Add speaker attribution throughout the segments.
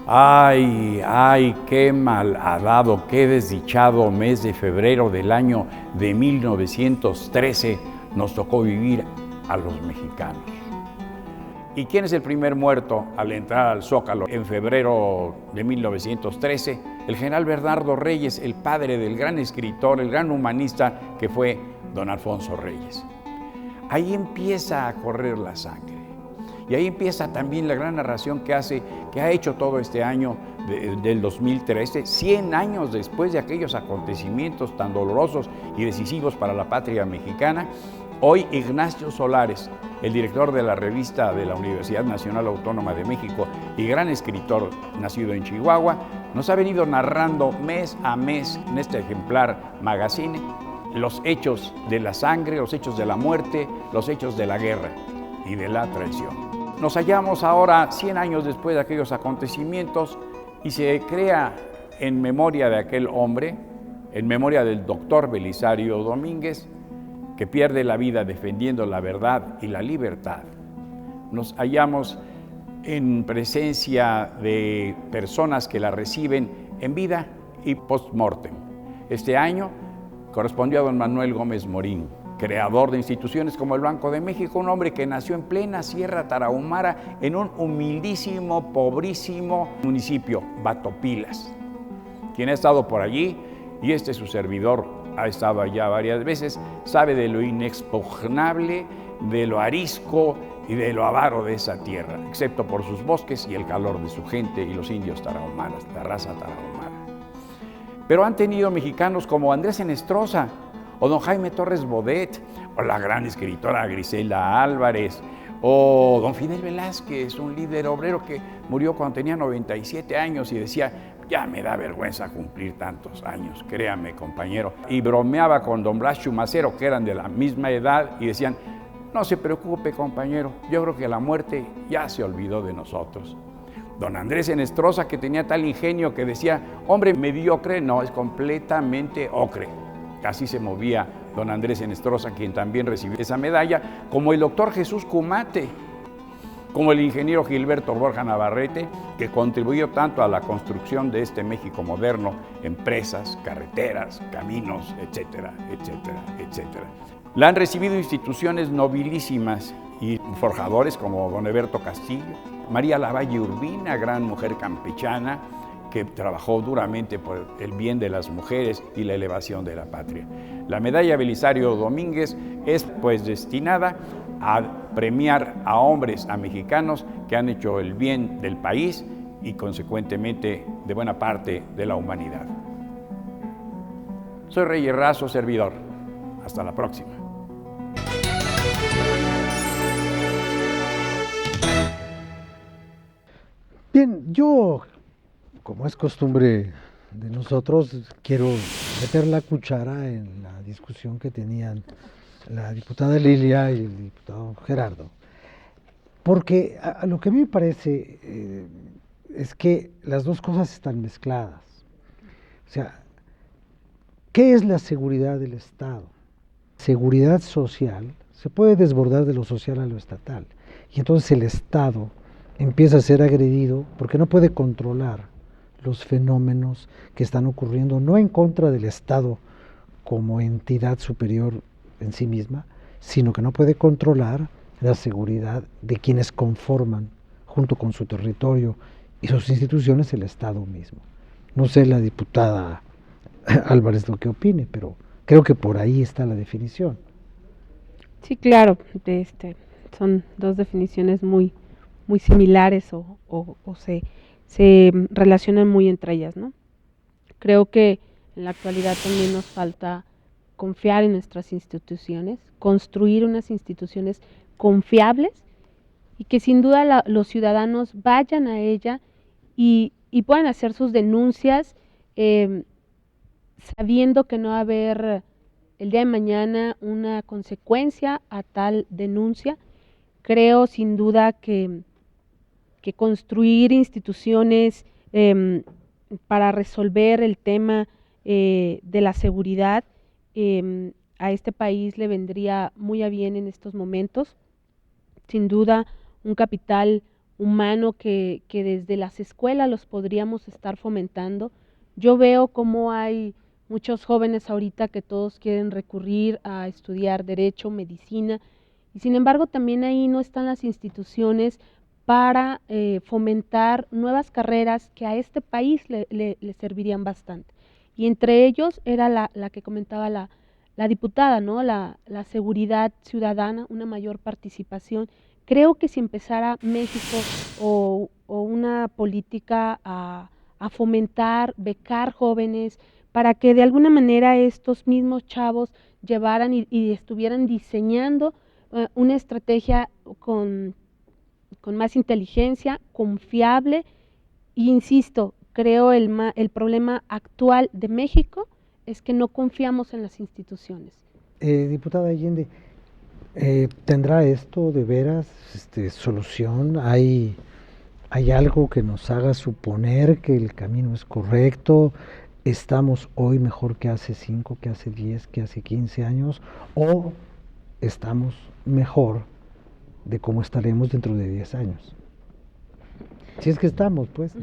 Speaker 1: Ay, ay, qué malhadado, qué desdichado mes de febrero del año de 1913 nos tocó vivir a los mexicanos. ¿Y quién es el primer muerto al entrar al Zócalo en febrero de 1913? El general Bernardo Reyes, el padre del gran escritor, el gran humanista que fue don Alfonso Reyes. Ahí empieza a correr la sangre. Y ahí empieza también la gran narración que ha hecho todo este año del 2013, 100 años después de aquellos acontecimientos tan dolorosos y decisivos para la patria mexicana. Hoy Ignacio Solares, el director de la revista de la Universidad Nacional Autónoma de México y gran escritor nacido en Chihuahua, nos ha venido narrando mes a mes en este ejemplar magazine los hechos de la sangre, los hechos de la muerte, los hechos de la guerra y de la traición. Nos hallamos ahora 100 años después de aquellos acontecimientos y se crea en memoria de aquel hombre, en memoria del doctor Belisario Domínguez, que pierde la vida defendiendo la verdad y la libertad. Nos hallamos en presencia de personas que la reciben en vida y post-mortem. Este año correspondió a don Manuel Gómez Morín, creador de instituciones como el Banco de México, un hombre que nació en plena Sierra Tarahumara, en un humildísimo, pobrísimo municipio, Batopilas. Quien ha estado por allí, y este su servidor ha estado allá varias veces, sabe de lo inexpugnable, de lo arisco y de lo avaro de esa tierra, excepto por sus bosques y el calor de su gente y los indios tarahumaras, la raza tarahumara. Pero han tenido mexicanos como Andrés Enestrosa, o don Jaime Torres Bodet, o la gran escritora Griselda Álvarez, o don Fidel Velázquez, un líder obrero que murió cuando tenía 97 años y decía, ya me da vergüenza cumplir tantos años, créame compañero. Y bromeaba con don Blas Chumacero, que eran de la misma edad, y decían, no se preocupe compañero, yo creo que la muerte ya se olvidó de nosotros. Don Andrés Enestrosa, que tenía tal ingenio que decía, hombre mediocre, no, es completamente ocre. Así se movía don Andrés Enestrosa, quien también recibió esa medalla, como el doctor Jesús Cumate, como el ingeniero Gilberto Borja Navarrete, que contribuyó tanto a la construcción de este México moderno, empresas, carreteras, caminos, etcétera, etcétera, etcétera. La han recibido instituciones nobilísimas y forjadores como don Eberto Castillo, María Lavalle Urbina, gran mujer campechana, que trabajó duramente por el bien de las mujeres y la elevación de la patria. La medalla Belisario Domínguez es pues destinada a premiar a hombres, a mexicanos que han hecho el bien del país y consecuentemente de buena parte de la humanidad. Soy Reyes Razo, servidor. Hasta la próxima.
Speaker 2: Bien, yo, como es costumbre de nosotros, quiero meter la cuchara en la discusión que tenían la diputada Lilia y el diputado Gerardo, porque a lo que a mí me parece es que las dos cosas están mezcladas. O sea, ¿qué es la seguridad del Estado? Seguridad social se puede desbordar de lo social a lo estatal, y entonces el Estado empieza a ser agredido porque no puede controlar los fenómenos que están ocurriendo, no en contra del Estado como entidad superior en sí misma, sino que no puede controlar la seguridad de quienes conforman, junto con su territorio y sus instituciones, el Estado mismo. No sé la diputada Álvarez lo que opine, pero creo que por ahí está la definición.
Speaker 3: Sí, claro, son dos definiciones muy similares o se relacionan muy entre ellas, ¿no? Creo que en la actualidad también nos falta confiar en nuestras instituciones, construir unas instituciones confiables y que sin duda los ciudadanos vayan a ella y puedan hacer sus denuncias sabiendo que no va a haber el día de mañana una consecuencia a tal denuncia. Creo sin duda que construir instituciones para resolver el tema de la seguridad a este país le vendría muy a bien en estos momentos. Sin duda, un capital humano que desde las escuelas los podríamos estar fomentando. Yo veo cómo hay muchos jóvenes ahorita que todos quieren recurrir a estudiar derecho, medicina, y sin embargo también ahí no están las instituciones para fomentar nuevas carreras que a este país le servirían bastante. Y entre ellos era la que comentaba la diputada, ¿no? La seguridad ciudadana, una mayor participación. Creo que si empezara México o una política a fomentar, becar jóvenes, para que de alguna manera estos mismos chavos llevaran y estuvieran diseñando una estrategia con más inteligencia, confiable, e insisto, creo el problema actual de México es que no confiamos en las instituciones.
Speaker 2: Diputada Allende, ¿tendrá esto de veras solución? ¿Hay algo que nos haga suponer que el camino es correcto? ¿Estamos hoy mejor que hace 5, que hace 10, que hace 15 años? ¿O estamos mejor de cómo estaremos dentro de 10 años? Si es que estamos, pues.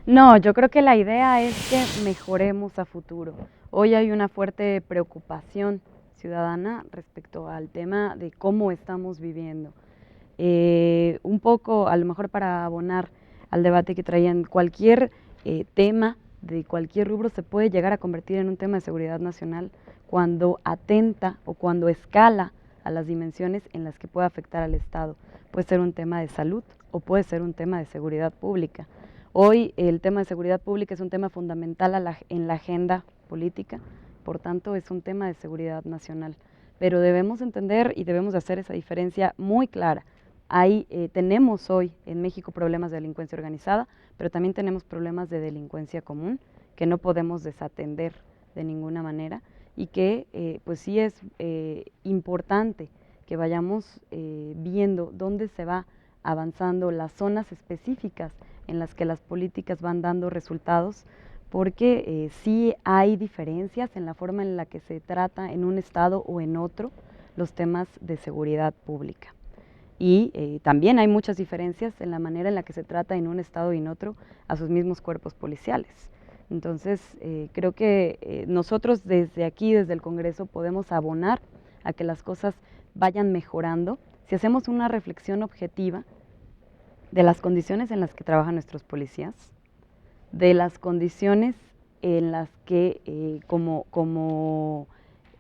Speaker 4: No, yo creo que la idea es que mejoremos a futuro. Hoy hay una fuerte preocupación ciudadana respecto al tema de cómo estamos viviendo. Un poco, a lo mejor para abonar al debate que traían, cualquier tema de cualquier rubro se puede llegar a convertir en un tema de seguridad nacional cuando atenta o cuando escala a las dimensiones en las que puede afectar al Estado. Puede ser un tema de salud o puede ser un tema de seguridad pública. Hoy el tema de seguridad pública es un tema fundamental en la agenda política, por tanto es un tema de seguridad nacional. Pero debemos entender y debemos hacer esa diferencia muy clara. Tenemos hoy en México problemas de delincuencia organizada, pero también tenemos problemas de delincuencia común que no podemos desatender de ninguna manera y que pues sí es importante que vayamos viendo dónde se va avanzando, las zonas específicas en las que las políticas van dando resultados, porque sí hay diferencias en la forma en la que se trata en un estado o en otro los temas de seguridad pública. Y también hay muchas diferencias en la manera en la que se trata en un estado y en otro a sus mismos cuerpos policiales. Entonces, creo que nosotros desde aquí, desde el Congreso, podemos abonar a que las cosas vayan mejorando si hacemos una reflexión objetiva de las condiciones en las que trabajan nuestros policías, de las condiciones en las que como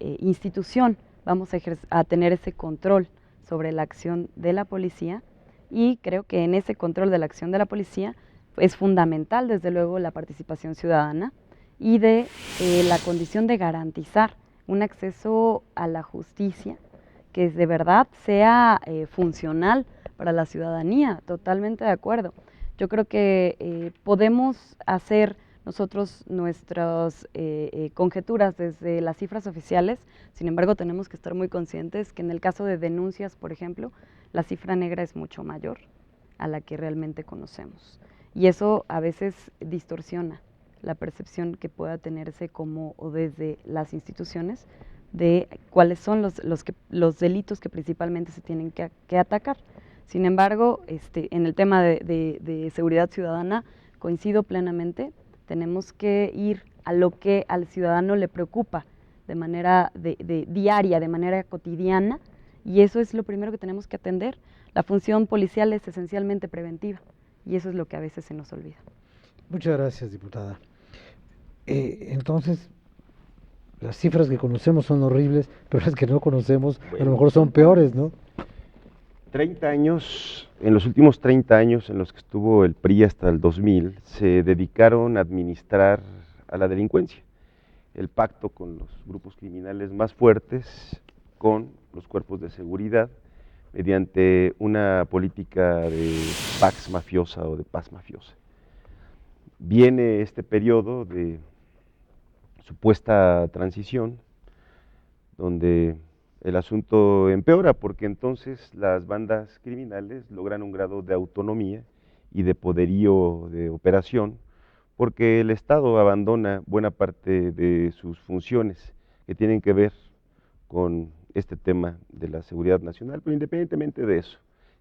Speaker 4: institución vamos a tener ese control sobre la acción de la policía, y creo que en ese control de la acción de la policía es fundamental desde luego la participación ciudadana y de la condición de garantizar un acceso a la justicia que de verdad sea funcional para la ciudadanía. Totalmente de acuerdo. Yo creo que podemos hacer nosotros nuestras conjeturas desde las cifras oficiales, sin embargo tenemos que estar muy conscientes que en el caso de denuncias, por ejemplo, la cifra negra es mucho mayor a la que realmente conocemos. Y eso a veces distorsiona la percepción que pueda tenerse como o desde las instituciones de cuáles son los delitos que principalmente se tienen que atacar. Sin embargo, en el tema de seguridad ciudadana coincido plenamente. Tenemos que ir a lo que al ciudadano le preocupa de manera diaria, de manera cotidiana, y eso es lo primero que tenemos que atender. La función policial es esencialmente preventiva, y eso es lo que a veces se nos olvida.
Speaker 2: Muchas gracias, diputada. Entonces, las cifras que conocemos son horribles, pero las que no conocemos a lo mejor son peores, ¿no?
Speaker 5: 30 años, en los últimos 30 años en los que estuvo el PRI hasta el 2000, se dedicaron a administrar a la delincuencia, el pacto con los grupos criminales más fuertes, con los cuerpos de seguridad, mediante una política de pax mafiosa o de paz mafiosa. Viene este periodo de supuesta transición, donde el asunto empeora, porque entonces las bandas criminales logran un grado de autonomía y de poderío de operación, porque el Estado abandona buena parte de sus funciones que tienen que ver con este tema de la seguridad nacional. Pero independientemente de eso,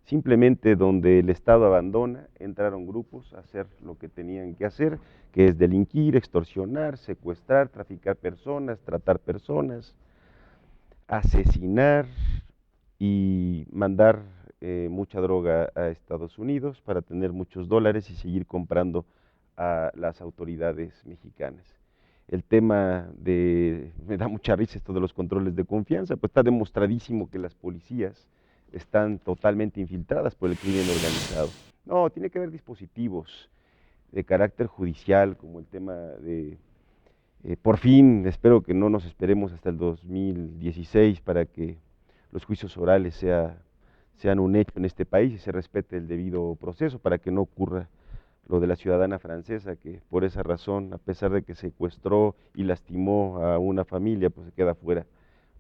Speaker 5: Simplemente donde el Estado abandona, entraron grupos a hacer lo que tenían que hacer, que es delinquir, extorsionar, secuestrar, traficar personas, tratar personas, asesinar y mandar mucha droga a Estados Unidos para tener muchos dólares y seguir comprando a las autoridades mexicanas. El tema me da mucha risa esto de los controles de confianza, pues está demostradísimo que las policías están totalmente infiltradas por el crimen organizado. No, tiene que haber dispositivos de carácter judicial, como el tema de, por fin, espero que no nos esperemos hasta el 2016 para que los juicios orales sean un hecho en este país y se respete el debido proceso para que no ocurra lo de la ciudadana francesa, que por esa razón, a pesar de que secuestró y lastimó a una familia, pues se queda fuera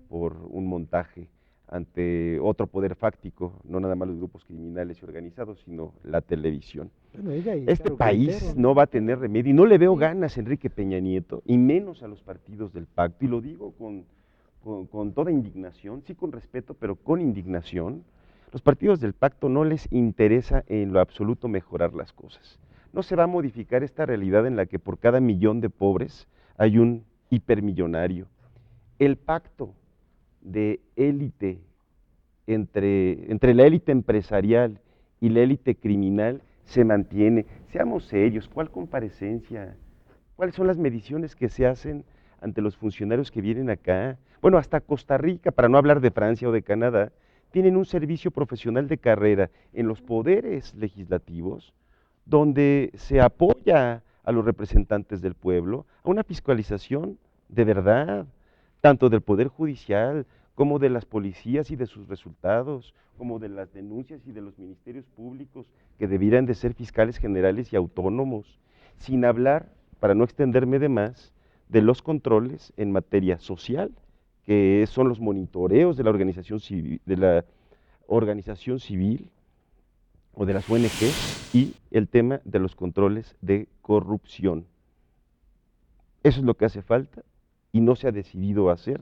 Speaker 5: por un montaje ante otro poder fáctico, no nada más los grupos criminales y organizados, sino la televisión.
Speaker 2: Bueno,
Speaker 5: Este país no va a tener remedio y no le veo ganas a Enrique Peña Nieto, y menos a los partidos del pacto, y lo digo con toda indignación, sí con respeto, pero con indignación. Los partidos del pacto no les interesa en lo absoluto mejorar las cosas. No se va a modificar esta realidad en la que por cada millón de pobres hay un hipermillonario. El pacto de élite entre la élite empresarial y la élite criminal se mantiene. Seamos serios, ¿cuál comparecencia? ¿Cuáles son las mediciones que se hacen ante los funcionarios que vienen acá? Bueno, hasta Costa Rica, para no hablar de Francia o de Canadá, tienen un servicio profesional de carrera en los poderes legislativos donde se apoya a los representantes del pueblo a una fiscalización de verdad, tanto del Poder Judicial como de las policías y de sus resultados, como de las denuncias y de los ministerios públicos que debieran de ser fiscales generales y autónomos, sin hablar, para no extenderme de más, de los controles en materia social, que son los monitoreos de la organización civil, o de las ONG, y el tema de los controles de corrupción. Eso es lo que hace falta y no se ha decidido hacer,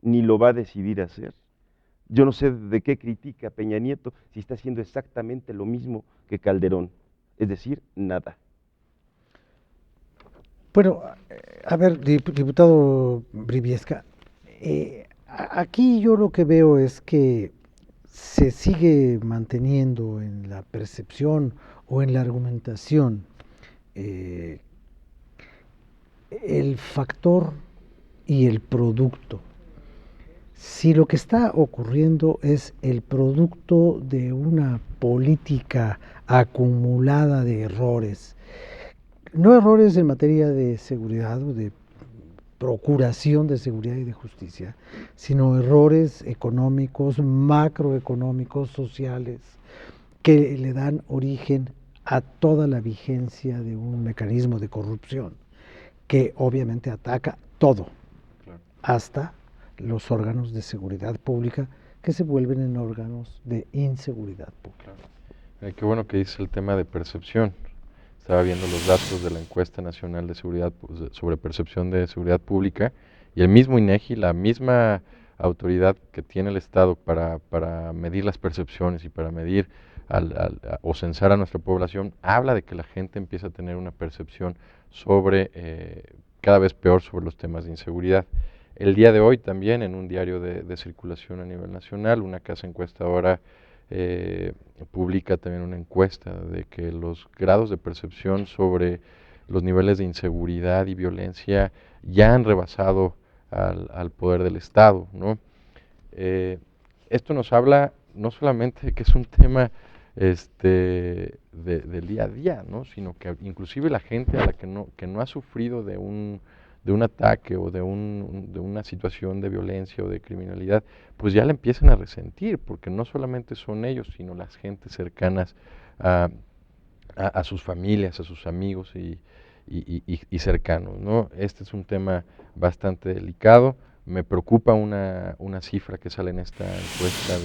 Speaker 5: ni lo va a decidir hacer. Yo no sé de qué critica Peña Nieto si está haciendo exactamente lo mismo que Calderón, es decir, nada.
Speaker 2: Bueno, a ver, diputado Briviesca, aquí yo lo que veo es que se sigue manteniendo en la percepción o en la argumentación el factor y el producto. Si lo que está ocurriendo es el producto de una política acumulada de errores, no errores en materia de seguridad o de procuración de seguridad y de justicia, sino errores económicos, macroeconómicos, sociales, que le dan origen a toda la vigencia de un mecanismo de corrupción que obviamente ataca todo, claro, hasta los órganos de seguridad pública que se vuelven en órganos de inseguridad pública.
Speaker 6: Claro. Qué bueno que dice el tema de percepción. Estaba viendo los datos de la encuesta nacional de seguridad sobre percepción de seguridad pública y el mismo INEGI, la misma autoridad que tiene el Estado para medir las percepciones y para medir o censar a nuestra población, habla de que la gente empieza a tener una percepción cada vez peor sobre los temas de inseguridad. El día de hoy también en un diario de circulación a nivel nacional, una casa encuestadora publica también una encuesta de que los grados de percepción sobre los niveles de inseguridad y violencia ya han rebasado al poder del Estado, ¿no? Esto nos habla no solamente de que es un tema del día a día, ¿no? Sino que inclusive la gente a la que no ha sufrido de un ataque o de una situación de violencia o de criminalidad, pues ya la empiezan a resentir, porque no solamente son ellos, sino las gentes cercanas a sus familias, a sus amigos y cercanos, ¿no? Este es un tema bastante delicado. Me preocupa una cifra que sale en esta encuesta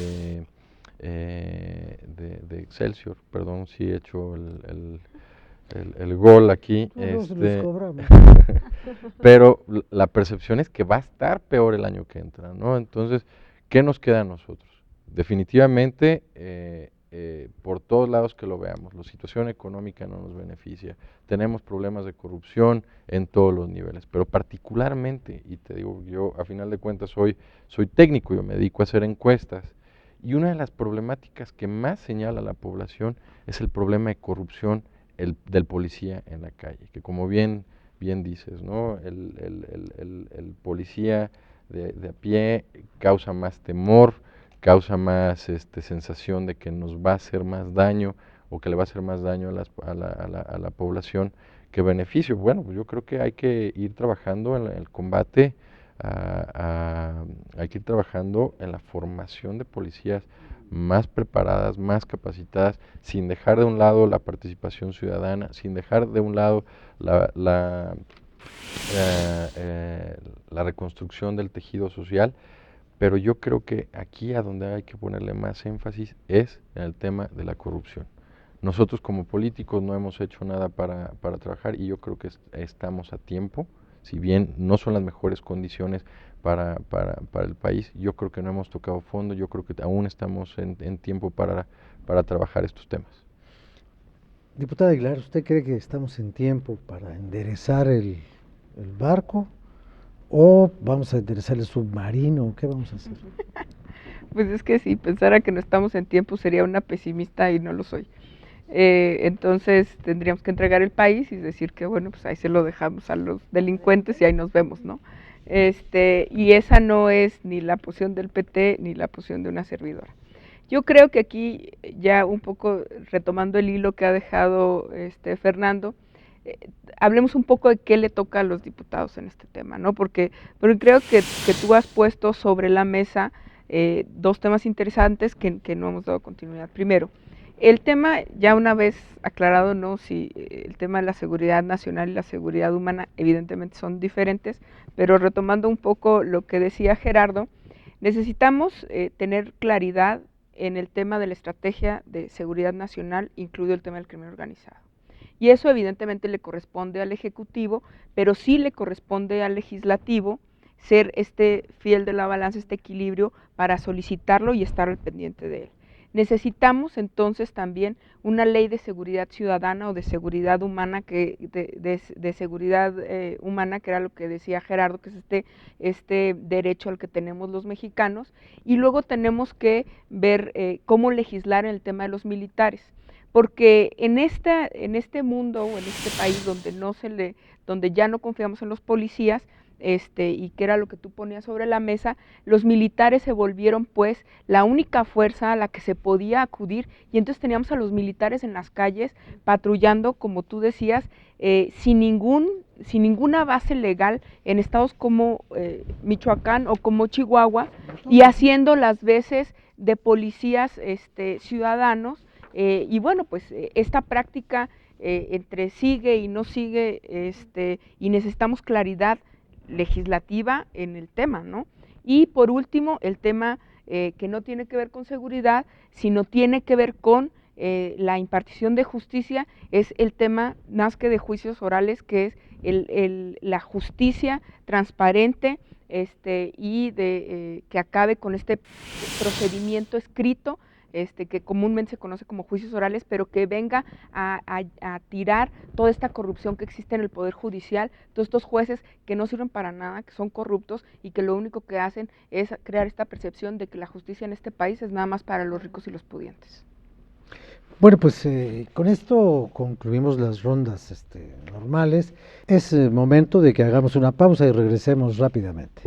Speaker 6: de Excelsior, perdón si he hecho el gol aquí.
Speaker 2: Los cobramos.
Speaker 6: Pero la percepción es que va a estar peor el año que entra, ¿no? Entonces, ¿qué nos queda a nosotros? Definitivamente por todos lados que lo veamos, la situación económica no nos beneficia, tenemos problemas de corrupción en todos los niveles, pero particularmente, y te digo, yo a final de cuentas soy técnico, yo me dedico a hacer encuestas, y una de las problemáticas que más señala la población es el problema de corrupción del policía en la calle, que como bien dices, ¿no? El policía de a pie causa más temor, causa más sensación de que nos va a hacer más daño o que le va a hacer más daño a la población que beneficio. Bueno, pues yo creo que hay que ir trabajando en el combate, hay que ir trabajando en la formación de policías más preparadas, más capacitadas, sin dejar de un lado la participación ciudadana, sin dejar de un lado la reconstrucción del tejido social, pero yo creo que aquí a donde hay que ponerle más énfasis es en el tema de la corrupción. Nosotros como políticos no hemos hecho nada para trabajar y yo creo que estamos a tiempo, si bien no son las mejores condiciones para el país, yo creo que no hemos tocado fondo, yo creo que aún estamos en tiempo para trabajar estos temas.
Speaker 2: Diputada Aguilar, ¿usted cree que estamos en tiempo para enderezar el barco o vamos a enderezar el submarino? ¿Qué vamos a hacer?
Speaker 3: Pues es que si pensara que no estamos en tiempo sería una pesimista y no lo soy. Entonces tendríamos que entregar el país y decir que bueno, pues ahí se lo dejamos a los delincuentes y ahí nos vemos, ¿no? Y esa no es ni la posición del PT ni la posición de una servidora. Yo creo que aquí, ya un poco retomando el hilo que ha dejado Fernando, hablemos un poco de qué le toca a los diputados en este tema, ¿no? Porque creo que tú has puesto sobre la mesa dos temas interesantes que no hemos dado continuidad. Primero, el tema, ya una vez aclarado, ¿no? Si el tema de la seguridad nacional y la seguridad humana evidentemente son diferentes, pero retomando un poco lo que decía Gerardo, necesitamos tener claridad en el tema de la estrategia de seguridad nacional, incluido el tema del crimen organizado. Y eso evidentemente le corresponde al Ejecutivo, pero sí le corresponde al Legislativo ser fiel de la balanza, equilibrio para solicitarlo y estar al pendiente de él. Necesitamos entonces también una ley de seguridad ciudadana o de seguridad humana, de seguridad humana, que era lo que decía Gerardo, que es este derecho al que tenemos los mexicanos, y luego tenemos que ver cómo legislar en el tema de los militares, porque en este mundo o en este país donde ya no confiamos en los policías, y que era lo que tú ponías sobre la mesa, los militares se volvieron pues la única fuerza a la que se podía acudir, y entonces teníamos a los militares en las calles patrullando, como tú decías, sin ninguna base legal en estados como Michoacán o como Chihuahua, y haciendo las veces de policías ciudadanos, y bueno, pues esta práctica entre sigue y no sigue, y necesitamos claridad legislativa en el tema, ¿no? Y por último, el tema que no tiene que ver con seguridad, sino tiene que ver con la impartición de justicia, es el tema más que de juicios orales, que es la justicia transparente, y que acabe con este procedimiento escrito, que comúnmente se conoce como juicios orales, pero que venga a tirar toda esta corrupción que existe en el Poder Judicial, todos estos jueces que no sirven para nada, que son corruptos y que lo único que hacen es crear esta percepción de que la justicia en este país es nada más para los ricos y los pudientes.
Speaker 2: Bueno, pues con esto concluimos las rondas normales. Es momento de que hagamos una pausa y regresemos rápidamente.